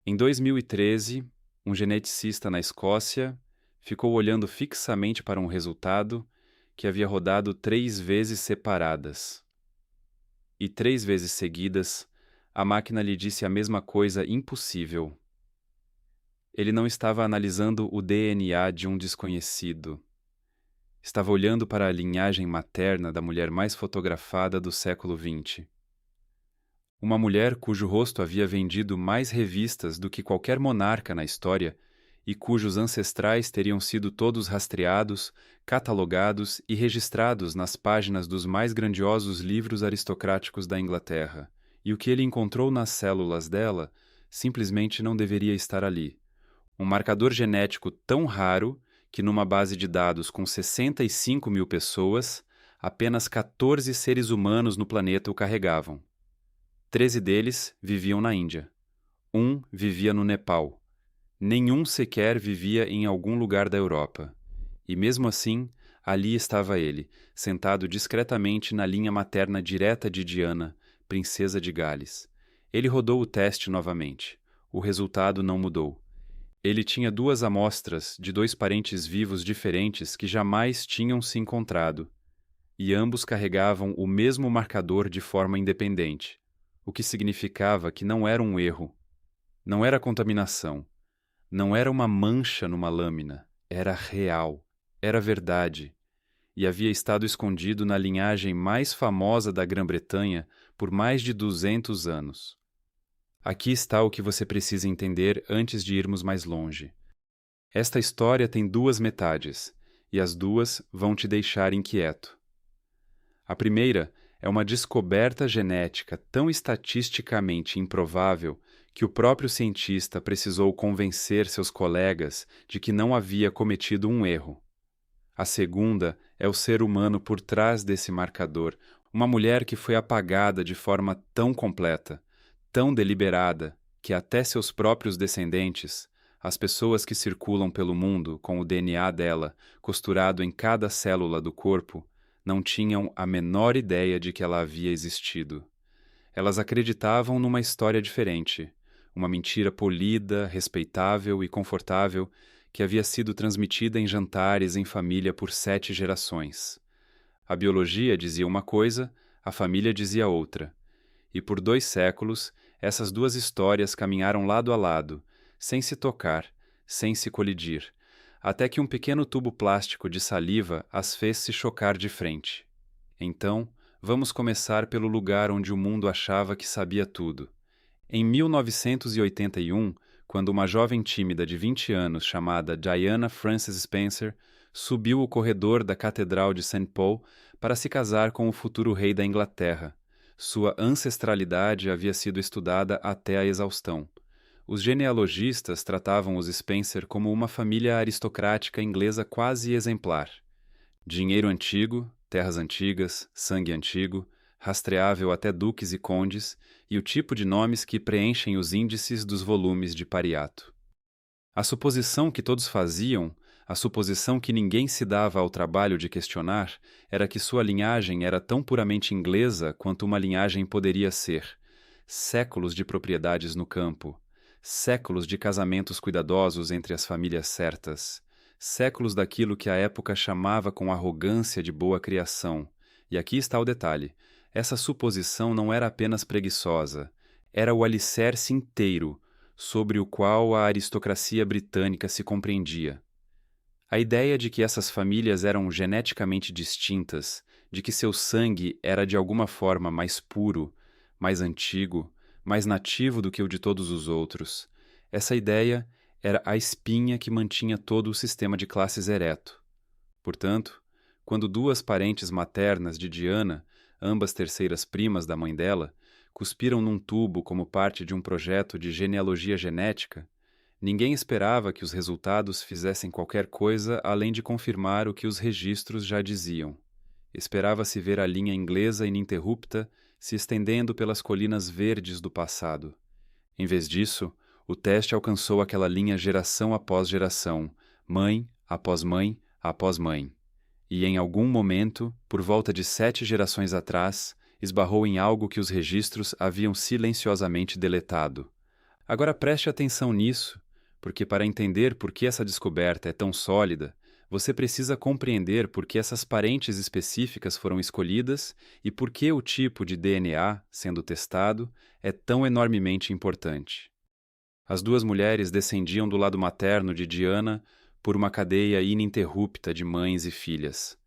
Em 2013, um geneticista na Escócia ficou olhando fixamente para um resultado que havia rodado 3 vezes separadas. E 3 vezes seguidas, a máquina lhe disse a mesma coisa impossível. Ele não estava analisando o DNA de um desconhecido. Estava olhando para a linhagem materna da mulher mais fotografada do século XX. Uma mulher cujo rosto havia vendido mais revistas do que qualquer monarca na história e cujos ancestrais teriam sido todos rastreados, catalogados e registrados nas páginas dos mais grandiosos livros aristocráticos da Inglaterra. E o que ele encontrou nas células dela simplesmente não deveria estar ali. Um marcador genético tão raro que numa base de dados com 65 mil pessoas, apenas 14 seres humanos no planeta o carregavam. 13 deles viviam na Índia. Um vivia no Nepal. Nenhum sequer vivia em algum lugar da Europa. E mesmo assim, ali estava ele, sentado discretamente na linha materna direta de Diana, princesa de Gales. Ele rodou o teste novamente. O resultado não mudou. Ele tinha 2 amostras de 2 parentes vivos diferentes que jamais tinham se encontrado. E ambos carregavam o mesmo marcador de forma independente, o que significava que não era um erro, não era contaminação, não era uma mancha numa lâmina, era real, era verdade, e havia estado escondido na linhagem mais famosa da Grã-Bretanha por mais de 200 anos. Aqui está o que você precisa entender antes de irmos mais longe. Esta história tem 2 metades, e as 2 vão te deixar inquieto. A primeira é uma descoberta genética tão estatisticamente improvável que o próprio cientista precisou convencer seus colegas de que não havia cometido um erro. A segunda é o ser humano por trás desse marcador, uma mulher que foi apagada de forma tão completa, tão deliberada, que até seus próprios descendentes, as pessoas que circulam pelo mundo com o DNA dela costurado em cada célula do corpo, não tinham a menor ideia de que ela havia existido. Elas acreditavam numa história diferente, uma mentira polida, respeitável e confortável que havia sido transmitida em jantares em família por 7 gerações. A biologia dizia uma coisa, a família dizia outra. E por 2 séculos, essas 2 histórias caminharam lado a lado, sem se tocar, sem se colidir, até que um pequeno tubo plástico de saliva as fez se chocar de frente. Então, vamos começar pelo lugar onde o mundo achava que sabia tudo. Em 1981, quando uma jovem tímida de 20 anos chamada Diana Frances Spencer subiu o corredor da Catedral de St. Paul para se casar com o futuro rei da Inglaterra. Sua ancestralidade havia sido estudada até a exaustão. Os genealogistas tratavam os Spencer como uma família aristocrática inglesa quase exemplar. Dinheiro antigo, terras antigas, sangue antigo, rastreável até duques e condes, e o tipo de nomes que preenchem os índices dos volumes de Pariato. A suposição que todos faziam, a suposição que ninguém se dava ao trabalho de questionar, era que sua linhagem era tão puramente inglesa quanto uma linhagem poderia ser. Séculos de propriedades no campo, séculos de casamentos cuidadosos entre as famílias certas, séculos daquilo que a época chamava com arrogância de boa criação. E aqui está o detalhe: essa suposição não era apenas preguiçosa, era o alicerce inteiro sobre o qual a aristocracia britânica se compreendia. A ideia de que essas famílias eram geneticamente distintas, de que seu sangue era de alguma forma mais puro, mais antigo, mais nativo do que o de todos os outros, essa ideia era a espinha que mantinha todo o sistema de classes ereto. Portanto, quando 2 parentes maternas de Diana, ambas terceiras primas da mãe dela, cuspiram num tubo como parte de um projeto de genealogia genética, ninguém esperava que os resultados fizessem qualquer coisa além de confirmar o que os registros já diziam. Esperava-se ver a linha inglesa ininterrupta se estendendo pelas colinas verdes do passado. Em vez disso, o teste alcançou aquela linha geração após geração, mãe após mãe após mãe. E em algum momento, por volta de 7 gerações atrás, esbarrou em algo que os registros haviam silenciosamente deletado. Agora preste atenção nisso, porque para entender por que essa descoberta é tão sólida, você precisa compreender por que essas parentes específicas foram escolhidas e por que o tipo de DNA, sendo testado, é tão enormemente importante. As duas mulheres descendiam do lado materno de Diana por uma cadeia ininterrupta de mães e filhas.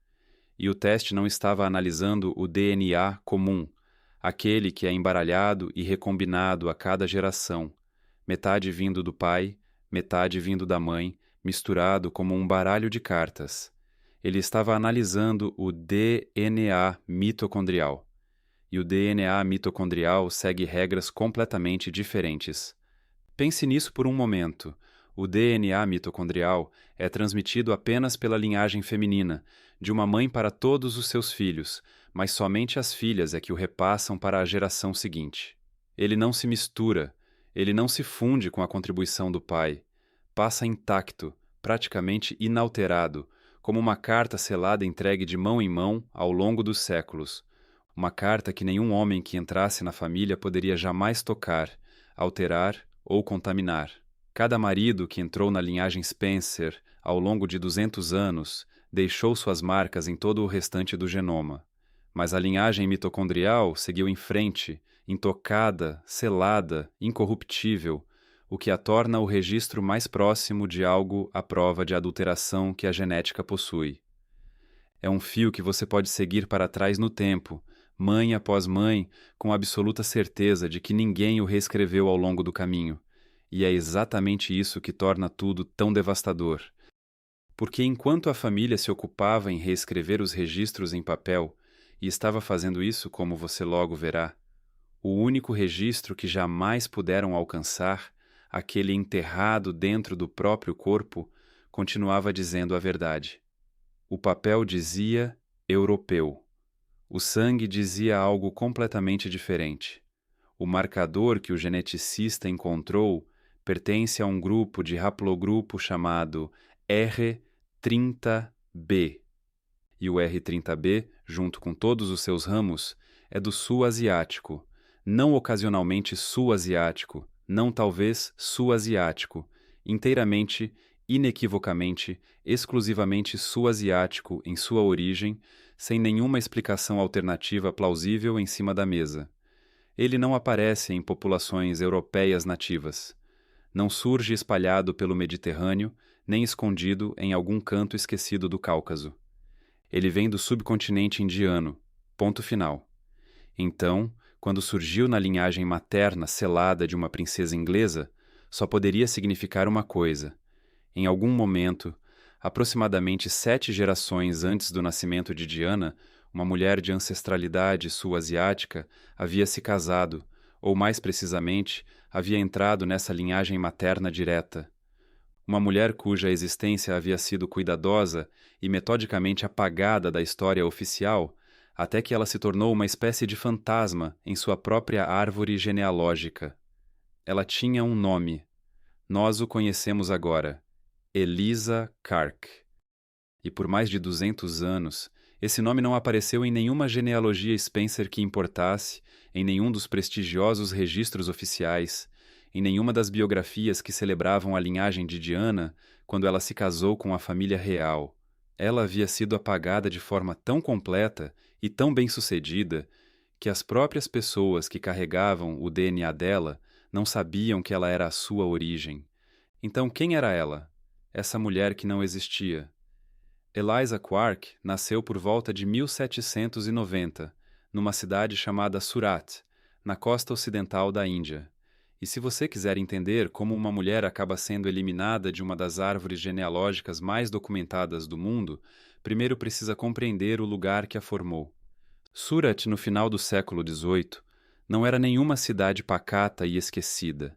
E o teste não estava analisando o DNA comum, aquele que é embaralhado e recombinado a cada geração, metade vindo do pai, metade vindo da mãe, misturado como um baralho de cartas. Ele estava analisando o DNA mitocondrial. E o DNA mitocondrial segue regras completamente diferentes. Pense nisso por um momento. O DNA mitocondrial é transmitido apenas pela linhagem feminina, de uma mãe para todos os seus filhos, mas somente as filhas é que o repassam para a geração seguinte. Ele não se mistura, ele não se funde com a contribuição do pai. Passa intacto, praticamente inalterado, como uma carta selada entregue de mão em mão ao longo dos séculos. Uma carta que nenhum homem que entrasse na família poderia jamais tocar, alterar ou contaminar. Cada marido que entrou na linhagem Spencer ao longo de 200 anos deixou suas marcas em todo o restante do genoma. Mas a linhagem mitocondrial seguiu em frente, intocada, selada, incorruptível, o que a torna o registro mais próximo de algo à prova de adulteração que a genética possui. É um fio que você pode seguir para trás no tempo, mãe após mãe, com absoluta certeza de que ninguém o reescreveu ao longo do caminho. E é exatamente isso que torna tudo tão devastador. Porque enquanto a família se ocupava em reescrever os registros em papel, e estava fazendo isso como você logo verá, o único registro que jamais puderam alcançar, aquele enterrado dentro do próprio corpo, continuava dizendo a verdade. O papel dizia europeu. O sangue dizia algo completamente diferente. O marcador que o geneticista encontrou pertence a um grupo de haplogrupo chamado R30b. E o R30b, junto com todos os seus ramos, é do sul-asiático, não ocasionalmente sul-asiático, não talvez sul-asiático, inteiramente, inequivocamente, exclusivamente sul-asiático em sua origem, sem nenhuma explicação alternativa plausível em cima da mesa. Ele não aparece em populações europeias nativas. Não surge espalhado pelo Mediterrâneo, nem escondido em algum canto esquecido do Cáucaso. Ele vem do subcontinente indiano. Ponto final. Então, quando surgiu na linhagem materna selada de uma princesa inglesa, só poderia significar uma coisa. Em algum momento, aproximadamente 7 gerações antes do nascimento de Diana, uma mulher de ancestralidade sul-asiática havia se casado, ou mais precisamente, havia entrado nessa linhagem materna direta. Uma mulher cuja existência havia sido cuidadosa e metodicamente apagada da história oficial, até que ela se tornou uma espécie de fantasma em sua própria árvore genealógica. Ela tinha um nome. Nós o conhecemos agora. Eliza Clark. E por mais de 200 anos, esse nome não apareceu em nenhuma genealogia Spencer que importasse, em nenhum dos prestigiosos registros oficiais, em nenhuma das biografias que celebravam a linhagem de Diana quando ela se casou com a família real. Ela havia sido apagada de forma tão completa e tão bem-sucedida que as próprias pessoas que carregavam o DNA dela não sabiam que ela era a sua origem. Então quem era ela? Essa mulher que não existia. Eliza Clark nasceu por volta de 1790, numa cidade chamada Surat, na costa ocidental da Índia. E se você quiser entender como uma mulher acaba sendo eliminada de uma das árvores genealógicas mais documentadas do mundo, primeiro precisa compreender o lugar que a formou. Surat, no final do século XVIII, não era nenhuma cidade pacata e esquecida.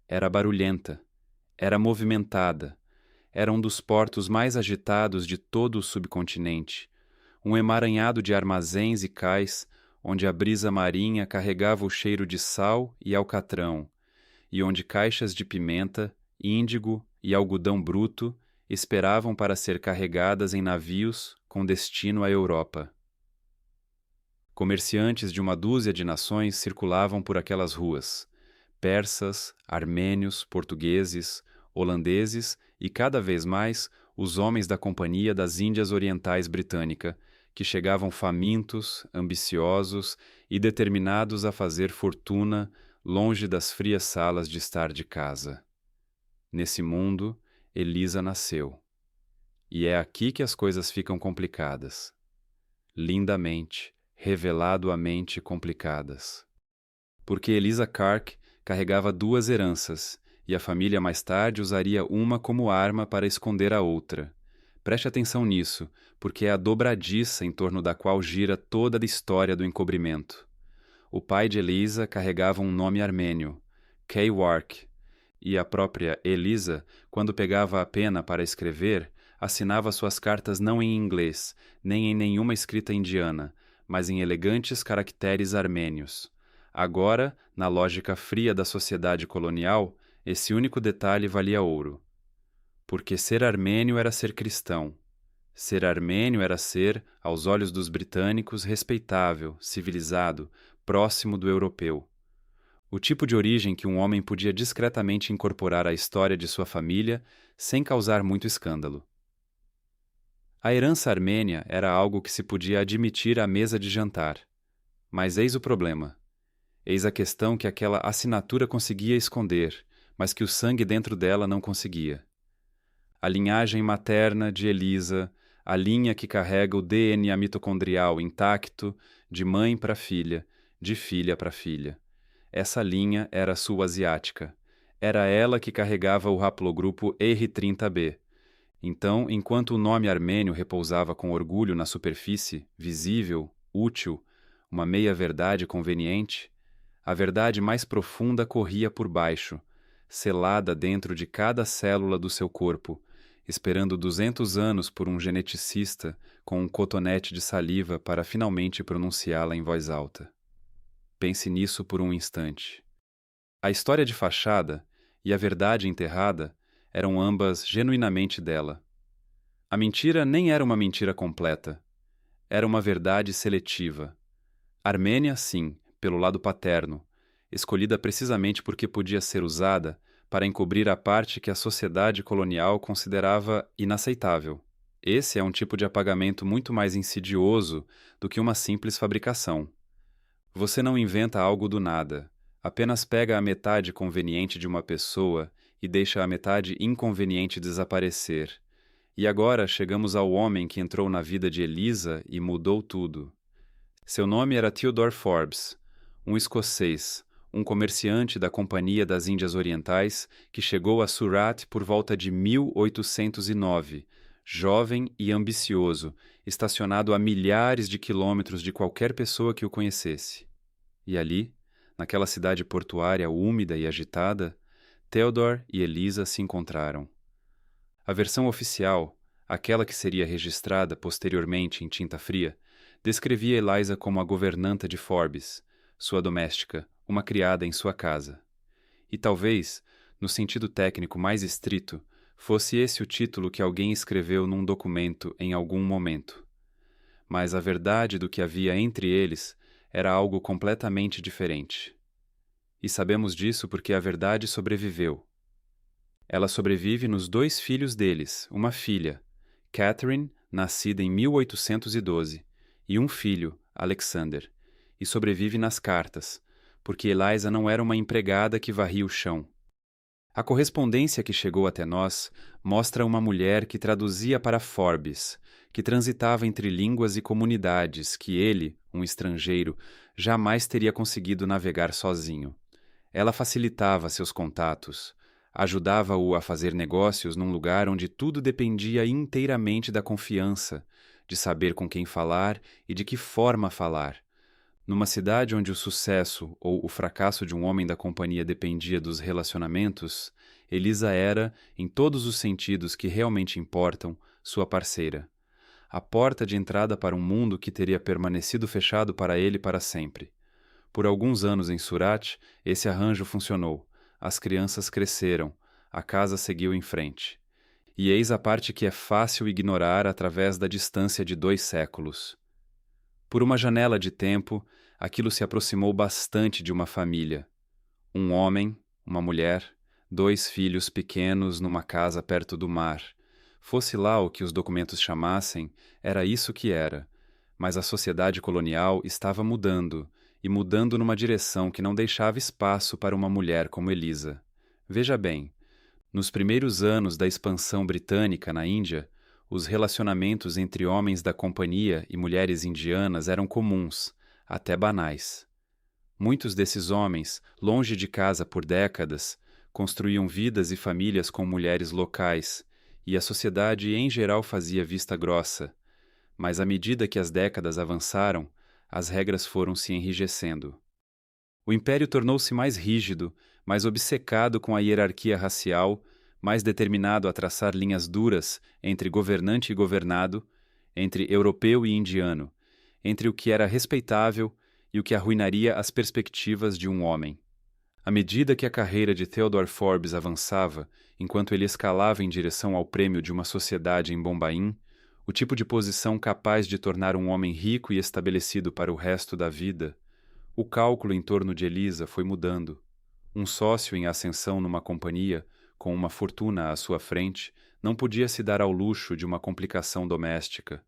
Era barulhenta, era movimentada, era um dos portos mais agitados de todo o subcontinente, um emaranhado de armazéns e cais onde a brisa marinha carregava o cheiro de sal e alcatrão, e onde caixas de pimenta, índigo e algodão bruto esperavam para ser carregadas em navios com destino à Europa. Comerciantes de uma dúzia de nações circulavam por aquelas ruas. persas, armênios, portugueses, holandeses e, cada vez mais, os homens da Companhia das Índias Orientais Britânica, que chegavam famintos, ambiciosos e determinados a fazer fortuna longe das frias salas de estar de casa. Nesse mundo, Elisa nasceu. E é aqui que as coisas ficam complicadas. Lindamente, reveladamente complicadas. Porque Elisa Clark carregava duas heranças, e a família mais tarde usaria uma como arma para esconder a outra. Preste atenção nisso, porque é a dobradiça em torno da qual gira toda a história do encobrimento. O pai de Elisa carregava um nome armênio, Kaywark, e a própria Elisa, quando pegava a pena para escrever, assinava suas cartas não em inglês, nem em nenhuma escrita indiana, mas em elegantes caracteres armênios. Agora, na lógica fria da sociedade colonial, esse único detalhe valia ouro. Porque ser armênio era ser cristão. Ser armênio era ser, aos olhos dos britânicos, respeitável, civilizado, próximo do europeu. O tipo de origem que um homem podia discretamente incorporar à história de sua família sem causar muito escândalo. A herança armênia era algo que se podia admitir à mesa de jantar. Mas eis o problema. Eis a questão que aquela assinatura conseguia esconder, mas que o sangue dentro dela não conseguia. A linhagem materna de Elisa, a linha que carrega o DNA mitocondrial intacto, de mãe para filha, de filha para filha. Essa linha era a sua asiática. Era ela que carregava o haplogrupo R30b. Então, enquanto o nome armênio repousava com orgulho na superfície, visível, útil, uma meia-verdade conveniente, a verdade mais profunda corria por baixo, selada dentro de cada célula do seu corpo, esperando 200 anos por um geneticista com um cotonete de saliva para finalmente pronunciá-la em voz alta. Pense nisso por um instante. A história de fachada e a verdade enterrada eram ambas genuinamente dela. A mentira nem era uma mentira completa. Era uma verdade seletiva. Armênia, sim, pelo lado paterno, escolhida precisamente porque podia ser usada para encobrir a parte que a sociedade colonial considerava inaceitável. Esse é um tipo de apagamento muito mais insidioso do que uma simples fabricação. Você não inventa algo do nada, apenas pega a metade conveniente de uma pessoa e deixa a metade inconveniente desaparecer. E agora chegamos ao homem que entrou na vida de Elisa e mudou tudo. Seu nome era Theodore Forbes, um escocês, um comerciante da Companhia das Índias Orientais que chegou a Surat por volta de 1809, jovem e ambicioso, estacionado a milhares de quilômetros de qualquer pessoa que o conhecesse. E ali, naquela cidade portuária úmida e agitada, Theodore e Elisa se encontraram. A versão oficial, aquela que seria registrada posteriormente em tinta fria, descrevia Eliza como a governanta de Forbes, sua doméstica, uma criada em sua casa. E talvez, no sentido técnico mais estrito, fosse esse o título que alguém escreveu num documento em algum momento. Mas a verdade do que havia entre eles era algo completamente diferente. E sabemos disso porque a verdade sobreviveu. Ela sobrevive nos 2 filhos deles, uma filha, Catherine, nascida em 1812, e um filho, Alexander, e sobrevive nas cartas, porque Eliza não era uma empregada que varria o chão. A correspondência que chegou até nós mostra uma mulher que traduzia para Forbes, que transitava entre línguas e comunidades que ele, um estrangeiro, jamais teria conseguido navegar sozinho. Ela facilitava seus contatos, ajudava-o a fazer negócios num lugar onde tudo dependia inteiramente da confiança, de saber com quem falar e de que forma falar. Numa cidade onde o sucesso ou o fracasso de um homem da companhia dependia dos relacionamentos, Elisa era, em todos os sentidos que realmente importam, sua parceira. A porta de entrada para um mundo que teria permanecido fechado para ele para sempre. Por alguns anos em Surat, esse arranjo funcionou. As crianças cresceram, a casa seguiu em frente. E eis a parte que é fácil ignorar através da distância de 2 séculos. Por uma janela de tempo, aquilo se aproximou bastante de uma família. Um homem, uma mulher, 2 filhos pequenos numa casa perto do mar. Fosse lá o que os documentos chamassem, era isso que era. Mas a sociedade colonial estava mudando, e mudando numa direção que não deixava espaço para uma mulher como Eliza. Veja bem, nos primeiros anos da expansão britânica na Índia, os relacionamentos entre homens da companhia e mulheres indianas eram comuns, até banais. Muitos desses homens, longe de casa por décadas, construíam vidas e famílias com mulheres locais, e a sociedade em geral fazia vista grossa. Mas à medida que as décadas avançaram, as regras foram se enrijecendo. O império tornou-se mais rígido, mais obcecado com a hierarquia racial, mais determinado a traçar linhas duras entre governante e governado, entre europeu e indiano, entre o que era respeitável e o que arruinaria as perspectivas de um homem. À medida que a carreira de Theodore Forbes avançava, enquanto ele escalava em direção ao prêmio de uma sociedade em Bombaim, o tipo de posição capaz de tornar um homem rico e estabelecido para o resto da vida, o cálculo em torno de Eliza foi mudando. Um sócio em ascensão numa companhia, com uma fortuna à sua frente, não podia se dar ao luxo de uma complicação doméstica.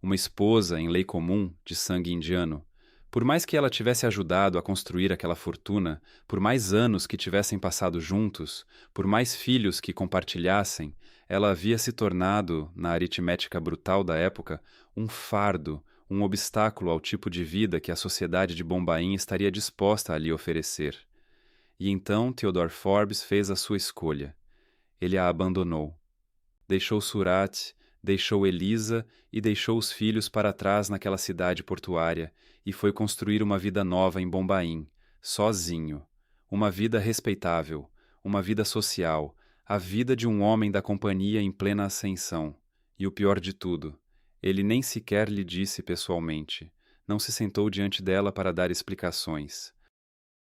Uma esposa em lei comum, de sangue indiano, por mais que ela tivesse ajudado a construir aquela fortuna, por mais anos que tivessem passado juntos, por mais filhos que compartilhassem, ela havia se tornado, na aritmética brutal da época, um fardo, um obstáculo ao tipo de vida que a sociedade de Bombaim estaria disposta a lhe oferecer. E então Theodore Forbes fez a sua escolha. Ele a abandonou. Deixou Surat, deixou Eliza e deixou os filhos para trás naquela cidade portuária e foi construir uma vida nova em Bombaim, sozinho. Uma vida respeitável, uma vida social, a vida de um homem da companhia em plena ascensão. E o pior de tudo, ele nem sequer lhe disse pessoalmente. Não se sentou diante dela para dar explicações.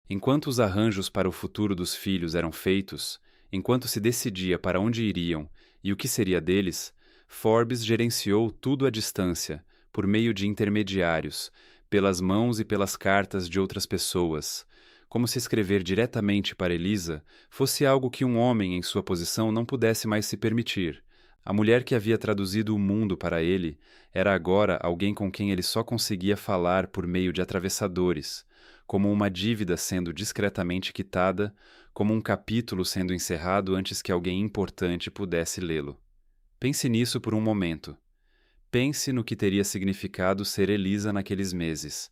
Enquanto os arranjos para o futuro dos filhos eram feitos, enquanto se decidia para onde iriam e o que seria deles, Forbes gerenciou tudo à distância, por meio de intermediários, pelas mãos e pelas cartas de outras pessoas, como se escrever diretamente para Eliza fosse algo que um homem em sua posição não pudesse mais se permitir. A mulher que havia traduzido o mundo para ele era agora alguém com quem ele só conseguia falar por meio de atravessadores, como uma dívida sendo discretamente quitada, como um capítulo sendo encerrado antes que alguém importante pudesse lê-lo. Pense nisso por um momento. Pense no que teria significado ser Eliza naqueles meses.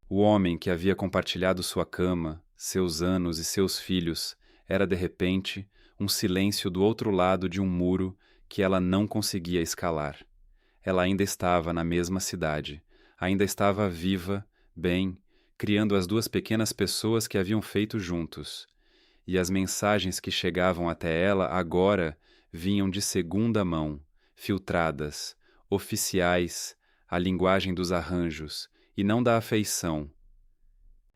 O homem que havia compartilhado sua cama, seus anos e seus filhos era, de repente, um silêncio do outro lado de um muro que ela não conseguia escalar. Ela ainda estava na mesma cidade, ainda estava viva, bem, criando as 2 pequenas pessoas que haviam feito juntos. E as mensagens que chegavam até ela agora vinham de segunda mão, filtradas, oficiais, a linguagem dos arranjos, e não da afeição.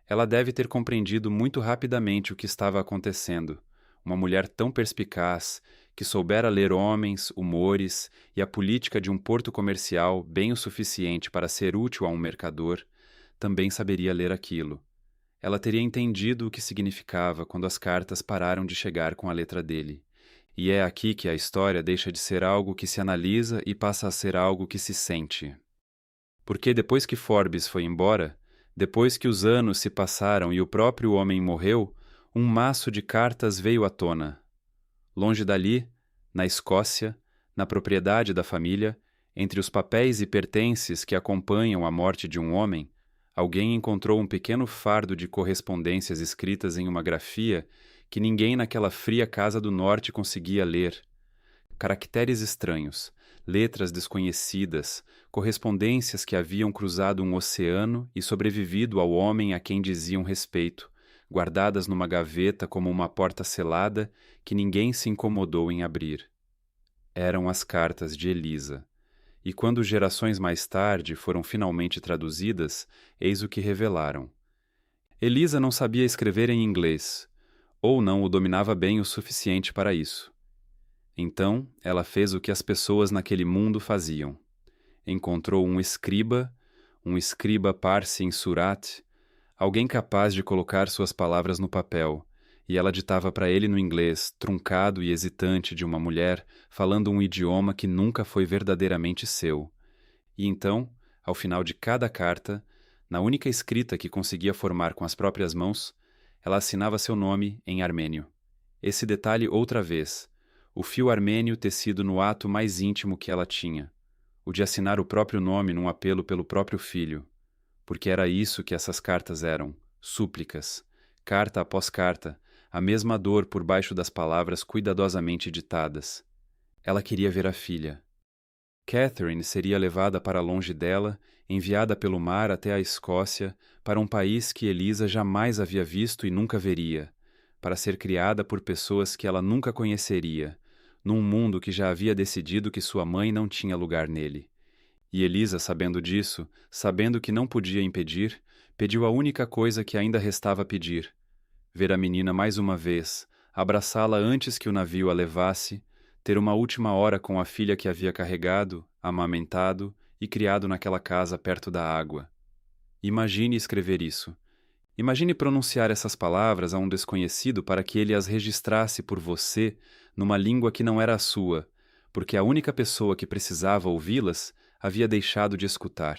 Ela deve ter compreendido muito rapidamente o que estava acontecendo. Uma mulher tão perspicaz, que soubera ler homens, humores e a política de um porto comercial bem o suficiente para ser útil a um mercador, também saberia ler aquilo. Ela teria entendido o que significava quando as cartas pararam de chegar com a letra dele. E é aqui que a história deixa de ser algo que se analisa e passa a ser algo que se sente. Porque depois que Forbes foi embora, depois que os anos se passaram e o próprio homem morreu, um maço de cartas veio à tona. Longe dali, na Escócia, na propriedade da família, entre os papéis e pertences que acompanham a morte de um homem, alguém encontrou um pequeno fardo de correspondências escritas em uma grafia que ninguém naquela fria casa do norte conseguia ler. Caracteres estranhos, letras desconhecidas, correspondências que haviam cruzado um oceano e sobrevivido ao homem a quem diziam respeito, guardadas numa gaveta como uma porta selada que ninguém se incomodou em abrir. Eram as cartas de Eliza. E quando gerações mais tarde foram finalmente traduzidas, eis o que revelaram. Eliza não sabia escrever em inglês, ou não o dominava bem o suficiente para isso. Então, ela fez o que as pessoas naquele mundo faziam. Encontrou um escriba parsi em Surat, alguém capaz de colocar suas palavras no papel, e ela ditava para ele no inglês, truncado e hesitante de uma mulher falando um idioma que nunca foi verdadeiramente seu. E então, ao final de cada carta, na única escrita que conseguia formar com as próprias mãos, ela assinava seu nome em armênio. Esse detalhe outra vez, o fio armênio tecido no ato mais íntimo que ela tinha, o de assinar o próprio nome num apelo pelo próprio filho, porque era isso que essas cartas eram, súplicas, carta após carta, a mesma dor por baixo das palavras cuidadosamente ditadas. Ela queria ver a filha. Catherine seria levada para longe dela, enviada pelo mar até a Escócia, para um país que Elisa jamais havia visto e nunca veria, para ser criada por pessoas que ela nunca conheceria, num mundo que já havia decidido que sua mãe não tinha lugar nele. E Elisa, sabendo disso, sabendo que não podia impedir, pediu a única coisa que ainda restava pedir: ver a menina mais uma vez, abraçá-la antes que o navio a levasse, ter uma última hora com a filha que havia carregado, amamentado e criado naquela casa perto da água. Imagine escrever isso. Imagine pronunciar essas palavras a um desconhecido para que ele as registrasse por você numa língua que não era a sua, porque a única pessoa que precisava ouvi-las havia deixado de escutar.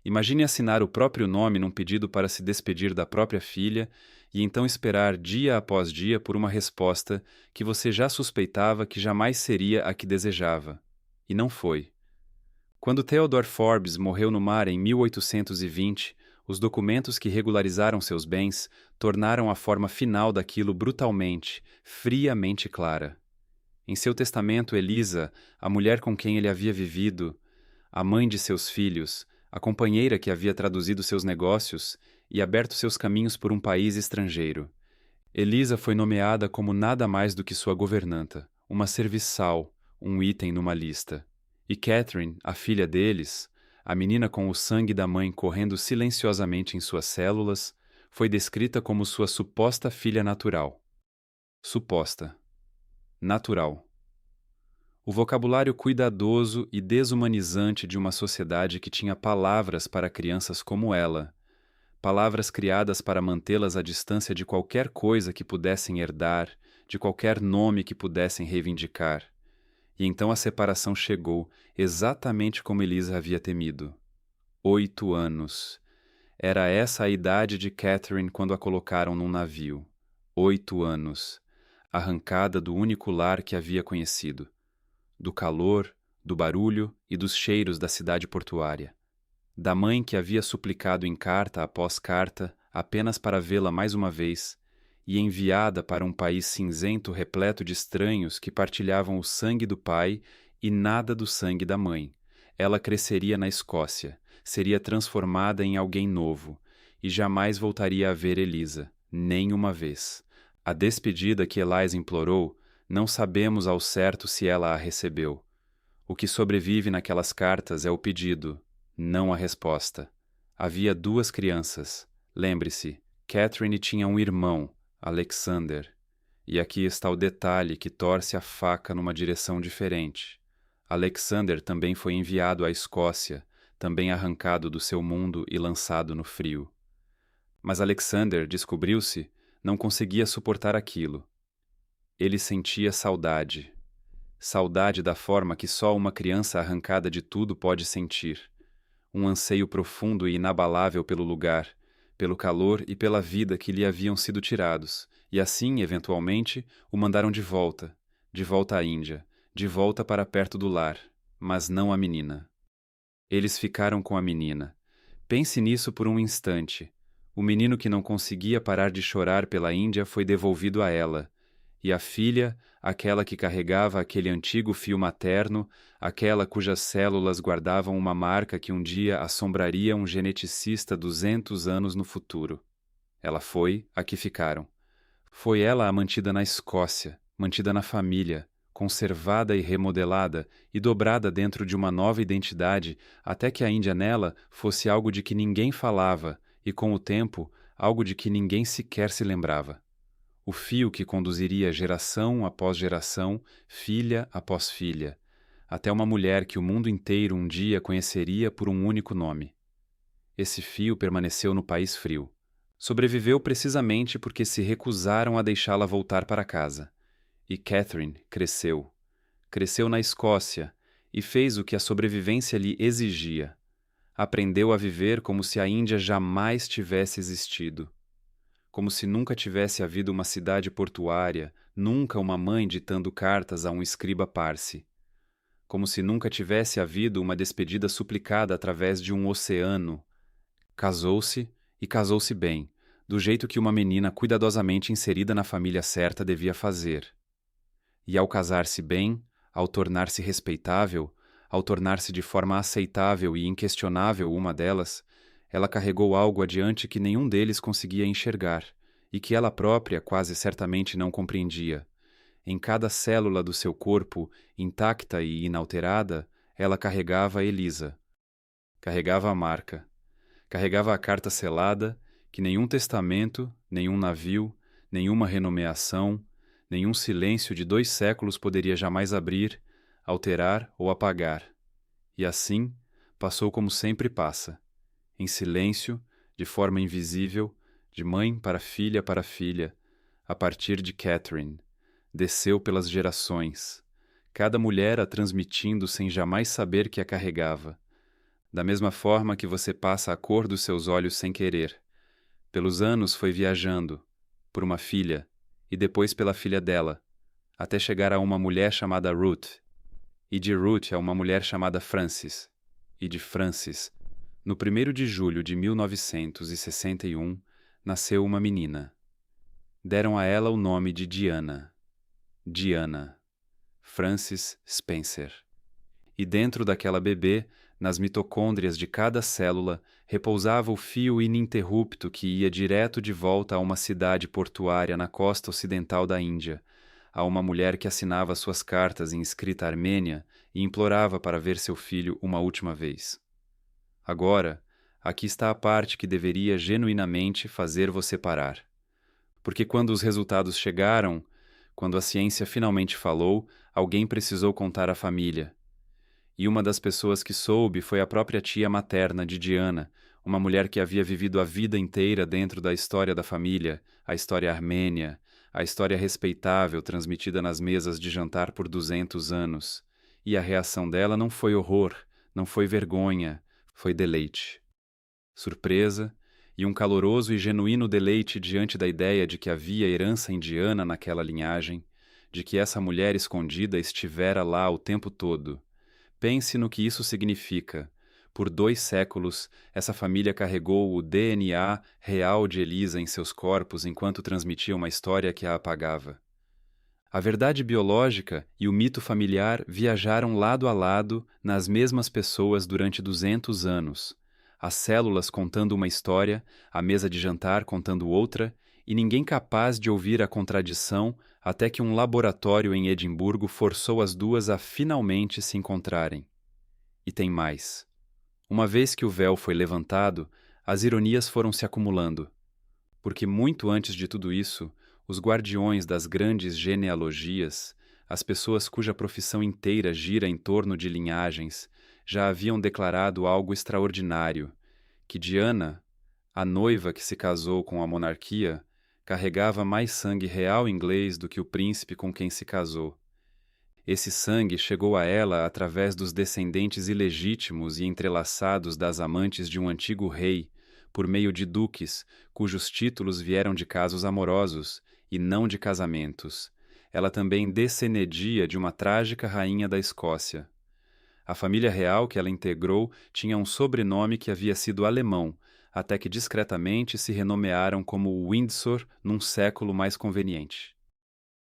Imagine assinar o próprio nome num pedido para se despedir da própria filha e então esperar dia após dia por uma resposta que você já suspeitava que jamais seria a que desejava. E não foi. Quando Theodore Forbes morreu no mar em 1820, os documentos que regularizaram seus bens tornaram a forma final daquilo brutalmente, friamente clara. Em seu testamento, Elisa, a mulher com quem ele havia vivido, a mãe de seus filhos, a companheira que havia traduzido seus negócios e aberto seus caminhos por um país estrangeiro. Elisa foi nomeada como nada mais do que sua governanta, uma serviçal, um item numa lista. E Catherine, a filha deles, a menina com o sangue da mãe correndo silenciosamente em suas células, foi descrita como sua suposta filha natural. Suposta. Natural. O vocabulário cuidadoso e desumanizante de uma sociedade que tinha palavras para crianças como ela, palavras criadas para mantê-las à distância de qualquer coisa que pudessem herdar, de qualquer nome que pudessem reivindicar. E então a separação chegou, exatamente como Elisa havia temido. 8 anos. Era essa a idade de Catherine quando a colocaram num navio. 8 anos. Arrancada do único lar que havia conhecido. Do calor, do barulho e dos cheiros da cidade portuária. Da mãe que havia suplicado em carta após carta apenas para vê-la mais uma vez, e enviada para um país cinzento repleto de estranhos que partilhavam o sangue do pai e nada do sangue da mãe. Ela cresceria na Escócia, seria transformada em alguém novo, e jamais voltaria a ver Elisa, nem uma vez. A despedida que Eliza implorou, não sabemos ao certo se ela a recebeu. O que sobrevive naquelas cartas é o pedido, não a resposta. Havia 2 crianças. Lembre-se, Catherine tinha um irmão, Alexander. E aqui está o detalhe que torce a faca numa direção diferente. Alexander também foi enviado à Escócia, também arrancado do seu mundo e lançado no frio. Mas Alexander, descobriu-se, não conseguia suportar aquilo. Ele sentia saudade. Saudade da forma que só uma criança arrancada de tudo pode sentir. Um anseio profundo e inabalável pelo lugar, pelo calor e pela vida que lhe haviam sido tirados, e assim, eventualmente, o mandaram de volta à Índia, de volta para perto do lar, mas não a menina. Eles ficaram com a menina. Pense nisso por um instante. O menino que não conseguia parar de chorar pela Índia foi devolvido a ela, e a filha, aquela que carregava aquele antigo fio materno, aquela cujas células guardavam uma marca que um dia assombraria um geneticista 200 anos no futuro. Ela foi a que ficaram. Foi ela a mantida na Escócia, mantida na família, conservada e remodelada e dobrada dentro de uma nova identidade, até que a Índia nela fosse algo de que ninguém falava e, com o tempo, algo de que ninguém sequer se lembrava. O fio que conduziria geração após geração, filha após filha, até uma mulher que o mundo inteiro um dia conheceria por um único nome. Esse fio permaneceu no país frio, Sobreviveu precisamente porque se recusaram a deixá-la voltar para casa. E Catherine cresceu. Cresceu na Escócia e fez o que a sobrevivência lhe exigia. Aprendeu a viver como se a Índia jamais tivesse existido. Como se nunca tivesse havido uma cidade portuária, nunca uma mãe ditando cartas a um escriba parsi. Como se nunca tivesse havido uma despedida suplicada através de um oceano. Casou-se e casou-se bem, do jeito que uma menina cuidadosamente inserida na família certa devia fazer. E ao casar-se bem, ao tornar-se respeitável, ao tornar-se de forma aceitável e inquestionável uma delas, ela carregou algo adiante que nenhum deles conseguia enxergar, e que ela própria quase certamente não compreendia. Em cada célula do seu corpo, intacta e inalterada, ela carregava Elisa. Carregava a marca. Carregava a carta selada que nenhum testamento, nenhum navio, nenhuma renomeação, nenhum silêncio de 2 séculos poderia jamais abrir, alterar ou apagar. E assim, passou como sempre passa, em silêncio, de forma invisível, de mãe para filha, a partir de Catherine. Desceu pelas gerações, cada mulher a transmitindo sem jamais saber que a carregava. Da mesma forma que você passa a cor dos seus olhos sem querer. Pelos anos foi viajando, por uma filha, e depois pela filha dela, até chegar a uma mulher chamada Ruth, e de Ruth a uma mulher chamada Frances, e de Frances, no 1º de julho de 1961, nasceu uma menina. Deram a ela o nome de Diana. Diana. Frances Spencer. E dentro daquela bebê, nas mitocôndrias de cada célula, repousava o fio ininterrupto que ia direto de volta a uma cidade portuária na costa ocidental da Índia, a uma mulher que assinava suas cartas em escrita armênia e implorava para ver seu filho uma última vez. Agora, aqui está a parte que deveria genuinamente fazer você parar. Porque quando os resultados chegaram, quando a ciência finalmente falou, alguém precisou contar à família. E uma das pessoas que soube foi a própria tia materna de Diana, uma mulher que havia vivido a vida inteira dentro da história da família, a história armênia, a história respeitável transmitida nas mesas de jantar por 200 anos. E a reação dela não foi horror, não foi vergonha, foi deleite. Surpresa e um caloroso e genuíno deleite diante da ideia de que havia herança indiana naquela linhagem, de que essa mulher escondida estivera lá o tempo todo. Pense no que isso significa. Por 2 séculos, essa família carregou o DNA real de Elisa em seus corpos enquanto transmitia uma história que a apagava. A verdade biológica e o mito familiar viajaram lado a lado nas mesmas pessoas durante 200 anos. As células contando uma história, a mesa de jantar contando outra, e ninguém capaz de ouvir a contradição até que um laboratório em Edimburgo forçou as duas a finalmente se encontrarem. E tem mais. Uma vez que o véu foi levantado, as ironias foram se acumulando. Porque muito antes de tudo isso, os guardiões das grandes genealogias, as pessoas cuja profissão inteira gira em torno de linhagens, já haviam declarado algo extraordinário, que Diana, a noiva que se casou com a monarquia, carregava mais sangue real inglês do que o príncipe com quem se casou. Esse sangue chegou a ela através dos descendentes ilegítimos e entrelaçados das amantes de um antigo rei, por meio de duques, cujos títulos vieram de casos amorosos, e não de casamentos. Ela também descendia de uma trágica rainha da Escócia. A família real que ela integrou tinha um sobrenome que havia sido alemão, até que discretamente se renomearam como Windsor num século mais conveniente.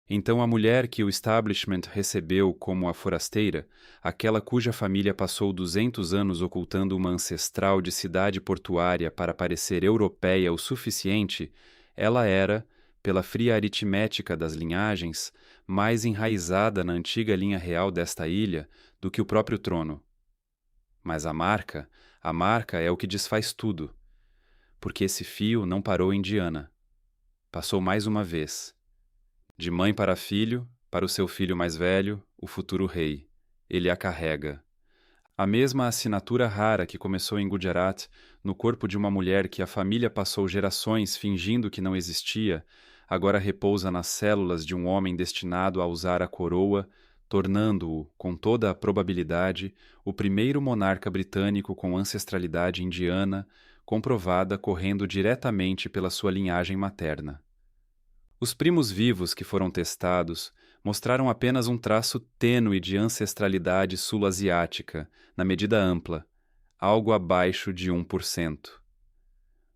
Então a mulher que o establishment recebeu como a forasteira, aquela cuja família passou 200 anos ocultando uma ancestral de cidade portuária para parecer europeia o suficiente, ela era, pela fria aritmética das linhagens, mais enraizada na antiga linha real desta ilha do que o próprio trono. Mas a marca é o que desfaz tudo, porque esse fio não parou em Diana. Passou mais uma vez. De mãe para filho, para o seu filho mais velho, o futuro rei. Ele a carrega. A mesma assinatura rara que começou em Gujarat, no corpo de uma mulher que a família passou gerações fingindo que não existia, agora repousa nas células de um homem destinado a usar a coroa, tornando-o, com toda a probabilidade, o primeiro monarca britânico com ancestralidade indiana, comprovada correndo diretamente pela sua linhagem materna. Os primos vivos que foram testados mostraram apenas um traço tênue de ancestralidade sul-asiática, na medida ampla, algo abaixo de 1%.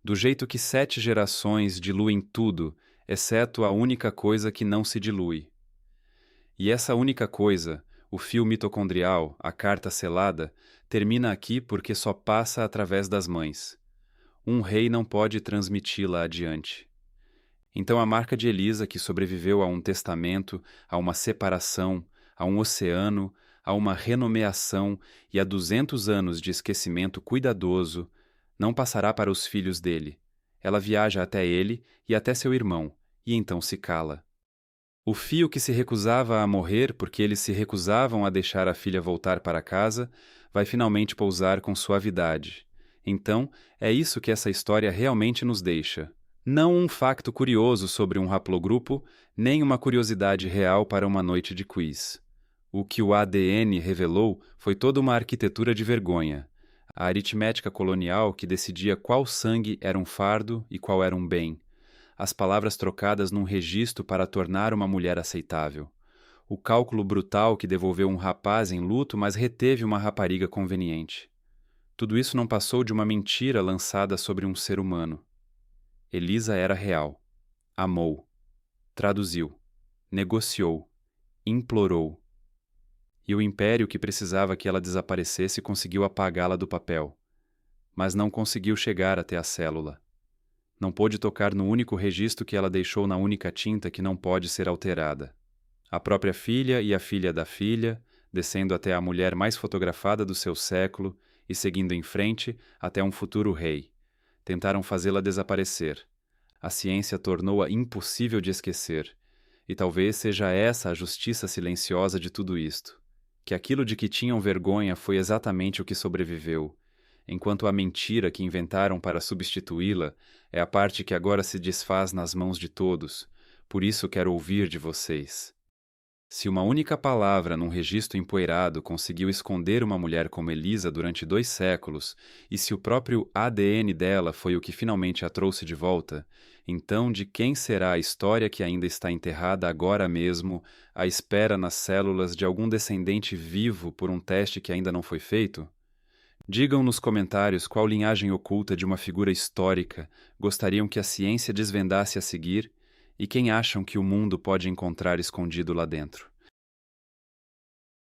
Do jeito que 7 gerações diluem tudo, exceto a única coisa que não se dilui. E essa única coisa, o fio mitocondrial, a carta selada, termina aqui porque só passa através das mães. Um rei não pode transmiti-la adiante. Então a marca de Elisa, que sobreviveu a um testamento, a uma separação, a um oceano, a uma renomeação e a 200 anos de esquecimento cuidadoso, não passará para os filhos dele. Ela viaja até ele e até seu irmão, e então se cala. O fio que se recusava a morrer porque eles se recusavam a deixar a filha voltar para casa, vai finalmente pousar com suavidade. Então, é isso que essa história realmente nos deixa. Não um facto curioso sobre um haplogrupo, nem uma curiosidade real para uma noite de quiz. O que o ADN revelou foi toda uma arquitetura de vergonha. A aritmética colonial que decidia qual sangue era um fardo e qual era um bem. As palavras trocadas num registro para tornar uma mulher aceitável. O cálculo brutal que devolveu um rapaz em luto, mas reteve uma rapariga conveniente. Tudo isso não passou de uma mentira lançada sobre um ser humano. Elisa era real. Amou. Traduziu. Negociou. Implorou. E o império que precisava que ela desaparecesse conseguiu apagá-la do papel. Mas não conseguiu chegar até a célula. Não pôde tocar no único registro que ela deixou na única tinta que não pode ser alterada. A própria filha e a filha da filha, descendo até a mulher mais fotografada do seu século e seguindo em frente até um futuro rei. Tentaram fazê-la desaparecer. A ciência tornou-a impossível de esquecer. E talvez seja essa a justiça silenciosa de tudo isto. Que aquilo de que tinham vergonha foi exatamente o que sobreviveu, enquanto a mentira que inventaram para substituí-la é a parte que agora se desfaz nas mãos de todos. Por isso quero ouvir de vocês. Se uma única palavra num registro empoeirado conseguiu esconder uma mulher como Elisa durante 2 séculos, e se o próprio ADN dela foi o que finalmente a trouxe de volta, então de quem será a história que ainda está enterrada agora mesmo, à espera nas células de algum descendente vivo por um teste que ainda não foi feito? Digam nos comentários qual linhagem oculta de uma figura histórica gostariam que a ciência desvendasse a seguir e quem acham que o mundo pode encontrar escondido lá dentro.